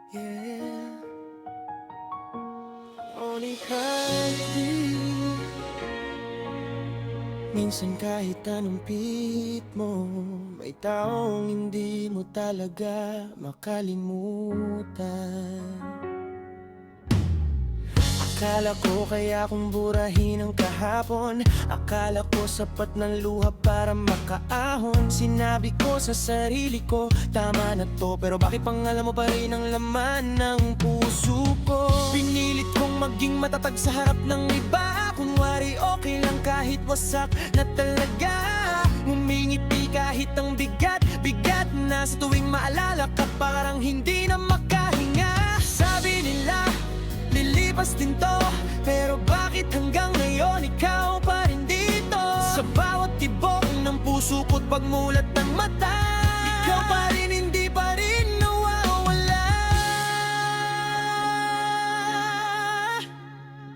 Yeah, only candy. Minsan kahit anong pilit mo, may taong hindi mo talaga makalimutan. Akala ko kaya kung burahin ang kahapon, akala ko sapat ng luha para makaahon. Sinabi ko sa sarili ko, tama na to. Pero bakit pang alam mo pa rin ang laman ng puso ko? Pinilit kong maging matatag sa harap ng iba, kunwari okay lang kahit wasak na talaga. Ngumingiti kahit ang bigat na, sa tuwing maalala ka parang hindi na makahinga. Sabi nila lilipas din to, pero bakit hanggang ngayon ikaw pa rin dito? Sa bawat tibok ng puso ko't pagmulat ng mata, ikaw pa rin, hindi pa rin nawawala.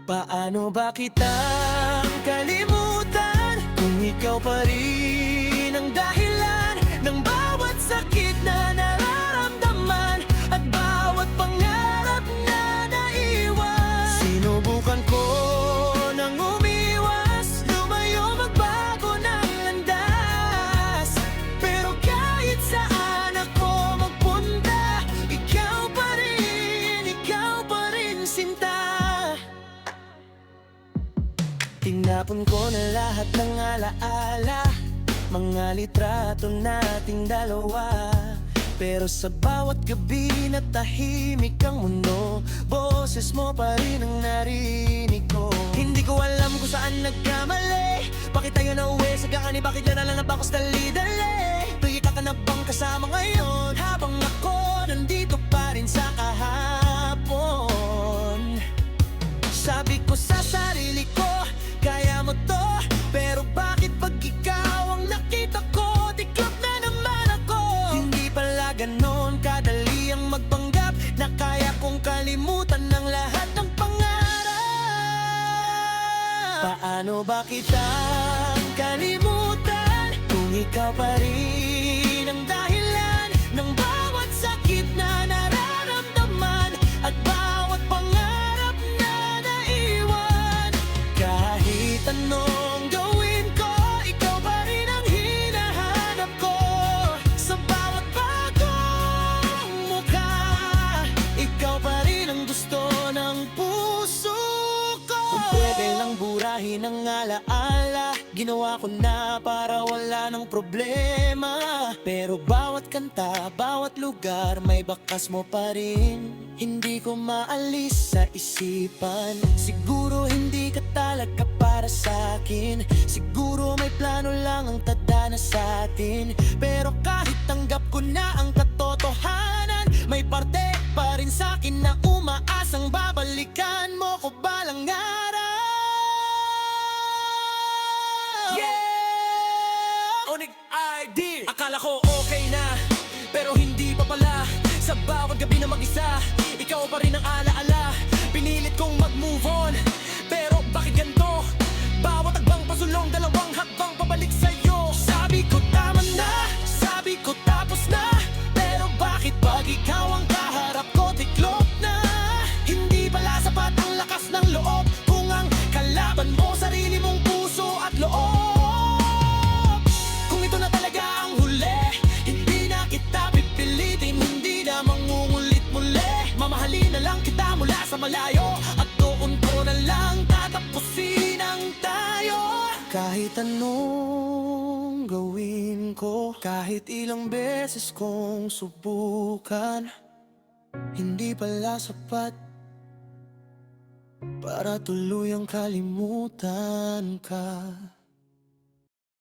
Paano ba kitang kalimutan kung ikaw pa rin ang dahilan ng bawat sakit na nararamdaman at bawat pangarap na naiwan? Sinubukan ko nang umiwas, lumayo, magbago ng landas, pero kahit saan ako magpunta, ikaw pa rin sinta. Tinapon ko na lahat ng alaala, mga litrato nating dalawa. Pero sa bawat gabi na tahimik ang mundo, boses mo pa rin ang narinig ko. Hindi ko alam kung saan nagkamali, bakit tayo nauwi sa gakani, bakit nalalangap ako sa dali-dali? Tuloy ka na bang kasama ngayon, habang ako nandito pa rin sa kahapon? Sabi ko sa sarili ko, kaya mo to, pero bakit pag ikaw ang nakita ko, tiklop na naman ako? Hindi pala ganon kadali ang magpanggap na kaya kong kalimutan ng lahat ng pangarap. Paano ba kitang kalimutan kung ikaw pa rin ang dahilan ng bawat sakit na nararamdaman at bawat pangarap na naiwan? Kahit anong gawin ko, ikaw pa rin ang hinahanap ko. Sa bawat bagong mukha, ikaw pa rin ang gusto ng puso ko. Kung pwede lang burahin ang alaala, ginawa ko na para wala ng problema. Pero bawat kanta, bawat lugar, may bakas mo pa rin. Hindi ko maalis sa isipan. Siguro hindi ka talaga para sa'kin, siguro may plano lang ang tadhana sa atin. Pero kahit tanggap ko na ang katotohanan, may parte pa rin sa'kin na umaasang babalikan mo ko balang araw. Yeah! Onig ID. Akala ko okay na, pero hindi pa pala. Sa bawat gabi na mag-isa, ikaw pa rin ang alaala. Pinilit kong mag-move on, pero bakit ganito? Bawat tagbang pasulong, dalawang hakbang pabalik sa'yo. Sabi ko tama na, sabi ko tapos na, pero bakit pag ikaw ang kaharap ko, tiklop na? Hindi pala sapat ang lakas ng loob kung ang kalaban mo sarili mong puso at loob. Kung ito na talaga ang huli, hindi na kita pipilitin, hindi na mangungulit muli. Mamahalin na lang kita mula sa malayo, at doon ko na lang tatapusin ang tayo. Kahit anong gawin ko, kahit ilang beses kong subukan, hindi pala sapat para tuluyang kalimutan ka.